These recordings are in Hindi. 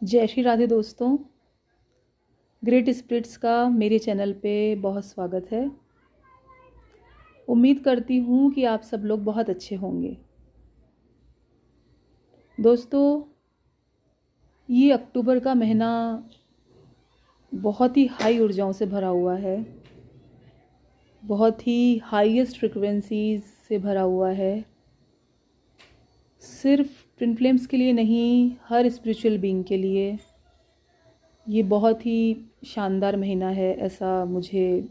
जय श्री राधे दोस्तों। ग्रेट स्पिरिट्स का मेरे चैनल पे बहुत स्वागत है। उम्मीद करती हूँ कि आप सब लोग बहुत अच्छे होंगे। दोस्तों, ये अक्टूबर का महीना बहुत ही हाई ऊर्जाओं से भरा हुआ है, बहुत ही हाईएस्ट फ्रिक्वेंसीज से भरा हुआ है। सिर्फ ट्विन फ्लेम्स के लिए नहीं, हर स्पिरिचुअल बीइंग के लिए ये बहुत ही शानदार महीना है, ऐसा मुझे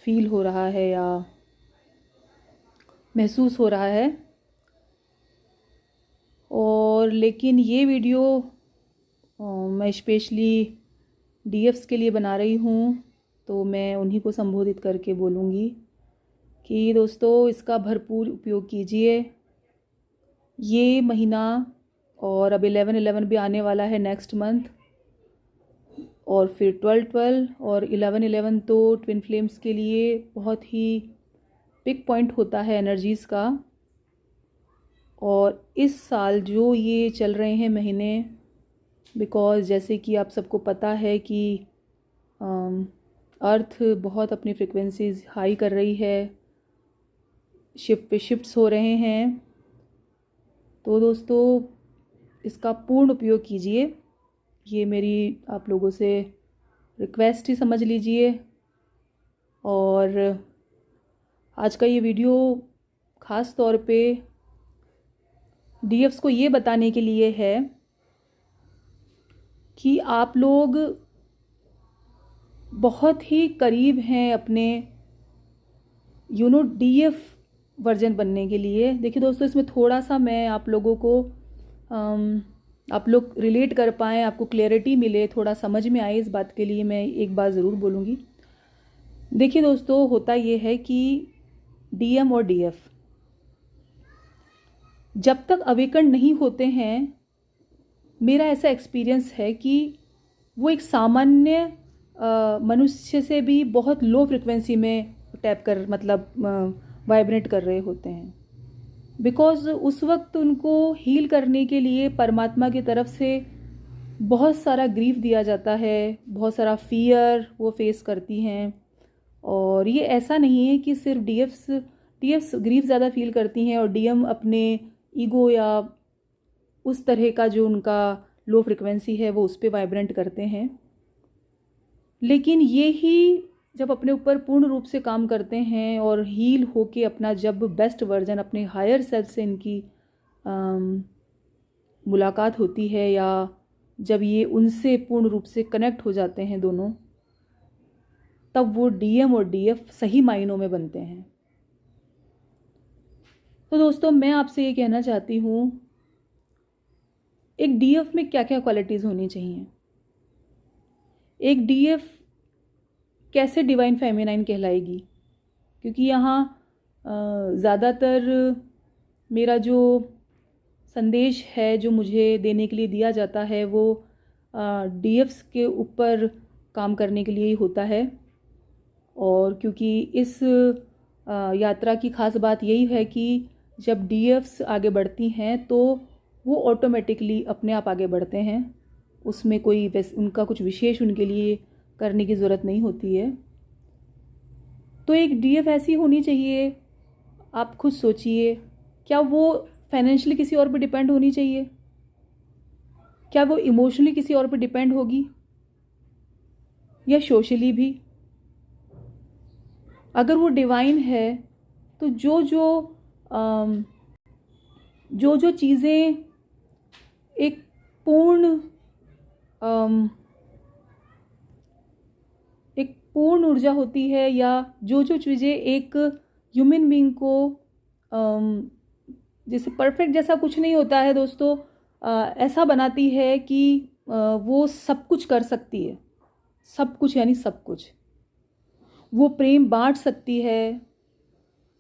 फील हो रहा है या महसूस हो रहा है। और लेकिन ये वीडियो मैं स्पेशली डीएफ्स के लिए बना रही हूँ, तो मैं उन्हीं को संबोधित करके बोलूँगी कि दोस्तों, इसका भरपूर उपयोग कीजिए। ये महीना और अब 11/11 भी आने वाला है नेक्स्ट मंथ, और फिर 12/12 और 11/11 तो ट्विन फ्लेम्स के लिए बहुत ही पिक पॉइंट होता है एनर्जीज़ का। और इस साल जो ये चल रहे हैं महीने, बिकॉज़ जैसे कि आप सबको पता है कि अर्थ बहुत अपनी फ्रिक्वेंसीज हाई कर रही है, शिफ्ट पे शिफ्ट्स हो रहे हैं। तो दोस्तों, इसका पूर्ण उपयोग कीजिए। ये मेरी आप लोगों से रिक्वेस्ट ही समझ लीजिए। और आज का ये वीडियो ख़ास तौर पे डीएफ्स को ये बताने के लिए है कि आप लोग बहुत ही करीब हैं अपने डीएफ वर्जन बनने के लिए। देखिए दोस्तों, इसमें थोड़ा सा मैं आप लोगों को आप लोग रिलेट कर पाएँ, आपको क्लैरिटी मिले, थोड़ा समझ में आए, इस बात के लिए मैं एक बात ज़रूर बोलूँगी। देखिए दोस्तों, होता ये है कि डीएम और डीएफ जब तक अवेकन नहीं होते हैं, मेरा ऐसा एक्सपीरियंस है कि वो एक सामान्य मनुष्य से भी बहुत लो फ्रिक्वेंसी में टैप कर वाइब्रेट कर रहे होते हैं। बिकॉज़ उस वक्त उनको हील करने के लिए परमात्मा की तरफ से बहुत सारा ग्रीफ दिया जाता है, बहुत सारा फियर वो फेस करती हैं। और ये ऐसा नहीं है कि सिर्फ डीएफ्स ग्रीफ ज़्यादा फील करती हैं और डीएम अपने ईगो या उस तरह का जो उनका लो फ्रिक्वेंसी है वो उस पर वाइब्रेंट करते हैं। लेकिन ये ही जब अपने ऊपर पूर्ण रूप से काम करते हैं और हील होके अपना जब बेस्ट वर्जन अपने हायर सेल्फ से इनकी मुलाकात होती है, या जब ये उनसे पूर्ण रूप से कनेक्ट हो जाते हैं दोनों, तब वो डीएम और डीएफ सही मायनों में बनते हैं। तो दोस्तों, मैं आपसे ये कहना चाहती हूँ, एक डीएफ में क्या क्या क्वालिटीज़ होनी चाहिए। एक डीएफ कैसे डिवाइन फेमिनाइन कहलाएगी, क्योंकि यहाँ ज़्यादातर मेरा जो संदेश है जो मुझे देने के लिए दिया जाता है वो डीएफ्स के ऊपर काम करने के लिए ही होता है। और क्योंकि इस यात्रा की ख़ास बात यही है कि जब डीएफ्स आगे बढ़ती हैं तो वो ऑटोमेटिकली अपने आप आगे बढ़ते हैं, उसमें कोई उनका कुछ विशेष उनके लिए करने की ज़रूरत नहीं होती है। तो एक डीएफ ऐसी होनी चाहिए, आप खुद सोचिए, क्या वो फाइनेंशियली किसी और पे डिपेंड होनी चाहिए? क्या वो इमोशनली किसी और पे डिपेंड होगी, या सोशली भी? अगर वो डिवाइन है तो जो चीज़ें एक पूर्ण एक पूर्ण ऊर्जा होती है, या जो चीज़ें एक ह्यूमन बीइंग को जैसे परफेक्ट जैसा कुछ नहीं होता है दोस्तों, ऐसा बनाती है कि वो सब कुछ कर सकती है, सब कुछ यानी सब कुछ। वो प्रेम बांट सकती है,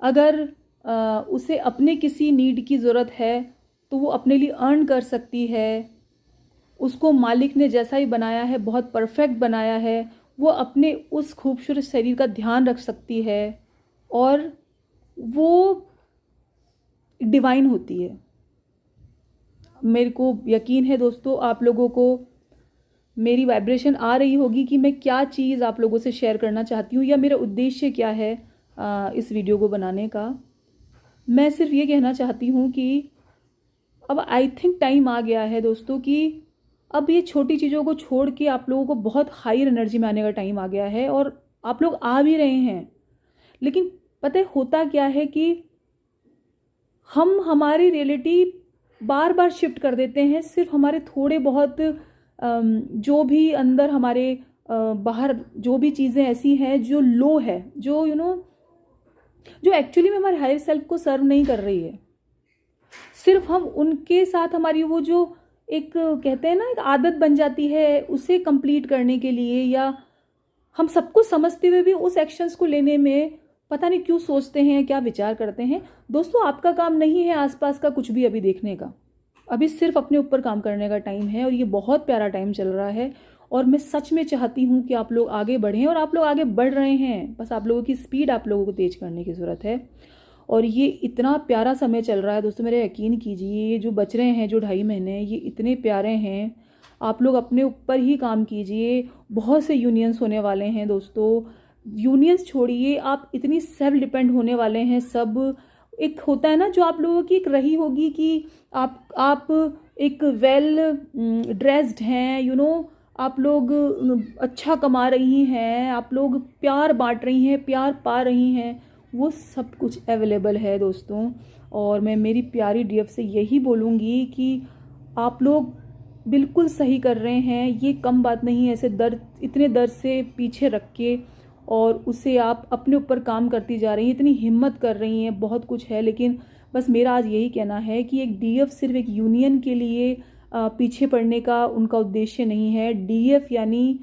अगर उसे अपने किसी नीड की ज़रूरत है तो वो अपने लिए अर्न कर सकती है। उसको मालिक ने जैसा ही बनाया है, बहुत परफेक्ट बनाया है, वो अपने उस खूबसूरत शरीर का ध्यान रख सकती है, और वो डिवाइन होती है। मेरे को यकीन है दोस्तों आप लोगों को मेरी वाइब्रेशन आ रही होगी कि मैं क्या चीज़ आप लोगों से शेयर करना चाहती हूँ या मेरा उद्देश्य क्या है इस वीडियो को बनाने का। मैं सिर्फ ये कहना चाहती हूँ कि अब आई थिंक टाइम आ गया है दोस्तों कि अब ये छोटी चीज़ों को छोड़ के आप लोगों को बहुत हायर एनर्जी में आने का टाइम आ गया है, और आप लोग आ भी रहे हैं। लेकिन पता है होता क्या है कि हम हमारी रियलिटी बार बार शिफ्ट कर देते हैं, सिर्फ हमारे थोड़े बहुत जो भी अंदर हमारे बाहर जो भी चीज़ें ऐसी हैं जो लो है, जो जो एक्चुअली में हमारे हायर सेल्फ को सर्व नहीं कर रही है, सिर्फ हम उनके साथ हमारी वो जो एक कहते हैं ना एक आदत बन जाती है उसे कंप्लीट करने के लिए, या हम सब कुछ समझते हुए भी उस एक्शंस को लेने में पता नहीं क्यों सोचते हैं, क्या विचार करते हैं। दोस्तों आपका काम नहीं है आसपास का कुछ भी अभी देखने का, अभी सिर्फ अपने ऊपर काम करने का टाइम है, और ये बहुत प्यारा टाइम चल रहा है। और मैं सच में चाहती हूँ कि आप लोग आगे बढ़ें, और आप लोग आगे बढ़ रहे हैं, बस आप लोगों की स्पीड आप लोगों को तेज करने की ज़रूरत है। और ये इतना प्यारा समय चल रहा है दोस्तों, मेरे यकीन कीजिए ये जो बच रहे हैं जो 2.5 महीने ये इतने प्यारे हैं। आप लोग अपने ऊपर ही काम कीजिए, बहुत से यूनियंस होने वाले हैं दोस्तों। यूनियंस छोड़िए, आप इतनी सेल्फ डिपेंड होने वाले हैं सब। एक होता है ना जो आप लोगों की एक रही होगी कि आप एक वेल ड्रेस्ड हैं, आप लोग अच्छा कमा रही हैं, आप लोग प्यार बांट रही हैं, प्यार पा रही हैं, वो सब कुछ अवेलेबल है दोस्तों। और मैं मेरी प्यारी डीएफ से यही बोलूँगी कि आप लोग बिल्कुल सही कर रहे हैं, ये कम बात नहीं है। ऐसे दर्द, इतने दर्द से पीछे रख के और उसे आप अपने ऊपर काम करती जा रही हैं, इतनी हिम्मत कर रही हैं, बहुत कुछ है। लेकिन बस मेरा आज यही कहना है कि एक डीएफ सिर्फ एक यूनियन के लिए पीछे पड़ने का उनका उद्देश्य नहीं है। डीएफ यानी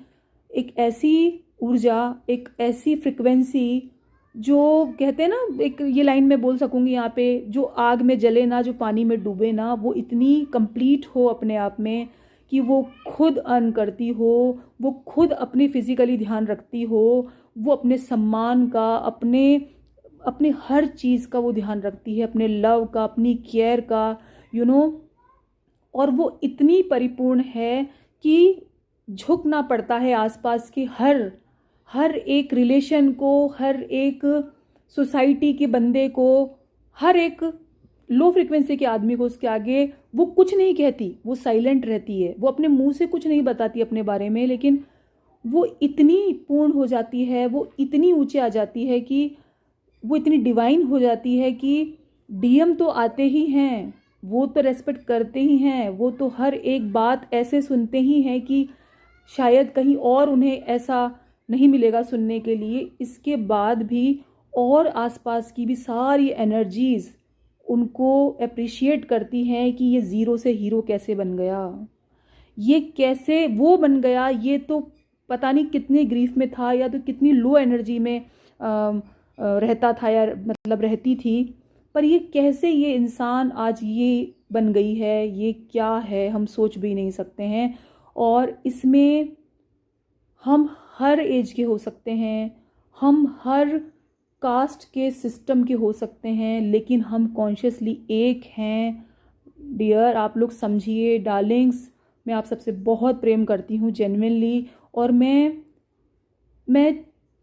एक ऐसी ऊर्जा, एक ऐसी फ्रिक्वेंसी जो कहते हैं ना, एक ये लाइन मैं बोल सकूँगी यहाँ पे, जो आग में जले ना, जो पानी में डूबे ना, वो इतनी कंप्लीट हो अपने आप में कि वो खुद अर्न करती हो, वो खुद अपनी फिजिकली ध्यान रखती हो, वो अपने सम्मान का, अपने हर चीज़ का वो ध्यान रखती है, अपने लव का, अपनी केयर का, और वो इतनी परिपूर्ण है कि झुकना पड़ता है आसपास के हर एक रिलेशन को, हर एक सोसाइटी के बंदे को, हर एक लो फ्रिक्वेंसी के आदमी को उसके आगे वो कुछ नहीं कहती, वो साइलेंट रहती है, वो अपने मुंह से कुछ नहीं बताती अपने बारे में, लेकिन वो इतनी पूर्ण हो जाती है, वो इतनी ऊंचे आ जाती है कि वो इतनी डिवाइन हो जाती है कि डीएम तो आते ही हैं, वो तो रेस्पेक्ट करते ही हैं, वो तो हर एक बात ऐसे सुनते ही हैं कि शायद कहीं और उन्हें ऐसा नहीं मिलेगा सुनने के लिए। इसके बाद भी और आसपास की भी सारी एनर्जीज़ उनको अप्रिशिएट करती हैं कि ये ज़ीरो से हीरो कैसे बन गया, ये कैसे वो बन गया, ये तो पता नहीं कितने ग्रीफ में था, या तो कितनी लो एनर्जी में रहता था, या मतलब रहती थी, पर ये कैसे ये इंसान आज ये बन गई है, ये क्या है, हम सोच भी नहीं सकते हैं। और इसमें हम हर एज के हो सकते हैं, हम हर कास्ट के सिस्टम के हो सकते हैं, लेकिन हम कॉन्शियसली एक हैं। डियर आप लोग समझिए, डार्लिंग्स, मैं आप सबसे बहुत प्रेम करती हूँ जेन्युइनली। और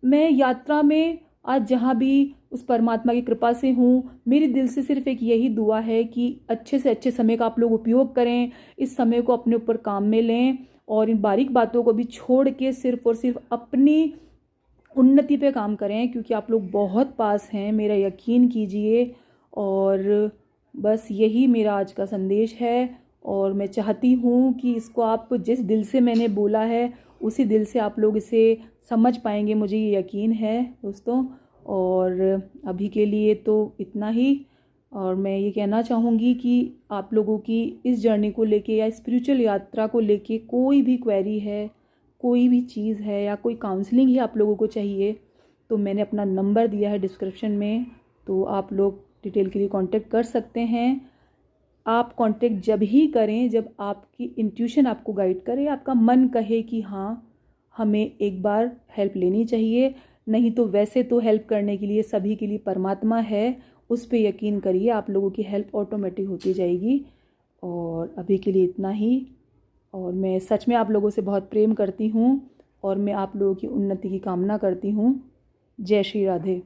मैं यात्रा में आज जहाँ भी उस परमात्मा की कृपा से हूँ, मेरे दिल से सिर्फ एक यही दुआ है कि अच्छे से अच्छे समय का आप लोग उपयोग करें, इस समय को अपने ऊपर काम में लें, और इन बारीक बातों को भी छोड़ के सिर्फ और सिर्फ अपनी उन्नति पे काम करें, क्योंकि आप लोग बहुत पास हैं, मेरा यकीन कीजिए। और बस यही मेरा आज का संदेश है, और मैं चाहती हूँ कि इसको आप जिस दिल से मैंने बोला है उसी दिल से आप लोग इसे समझ पाएंगे, मुझे ये यकीन है दोस्तों। और अभी के लिए तो इतना ही। और मैं ये कहना चाहूँगी कि आप लोगों की इस जर्नी को लेके या स्पिरिचुअल यात्रा को लेके कोई भी क्वेरी है, कोई भी चीज़ है, या कोई काउंसलिंग ही आप लोगों को चाहिए, तो मैंने अपना नंबर दिया है डिस्क्रिप्शन में, तो आप लोग डिटेल के लिए कांटेक्ट कर सकते हैं। आप कांटेक्ट जब ही करें जब आपकी इंट्यूशन आपको गाइड करे, आपका मन कहे कि हाँ हमें एक बार हेल्प लेनी चाहिए। नहीं तो वैसे तो हेल्प करने के लिए सभी के लिए परमात्मा है, उस पर यकीन करिए, आप लोगों की हेल्प ऑटोमेटिक होती जाएगी। और अभी के लिए इतना ही। और मैं सच में आप लोगों से बहुत प्रेम करती हूँ और मैं आप लोगों की उन्नति की कामना करती हूँ। जय श्री राधे।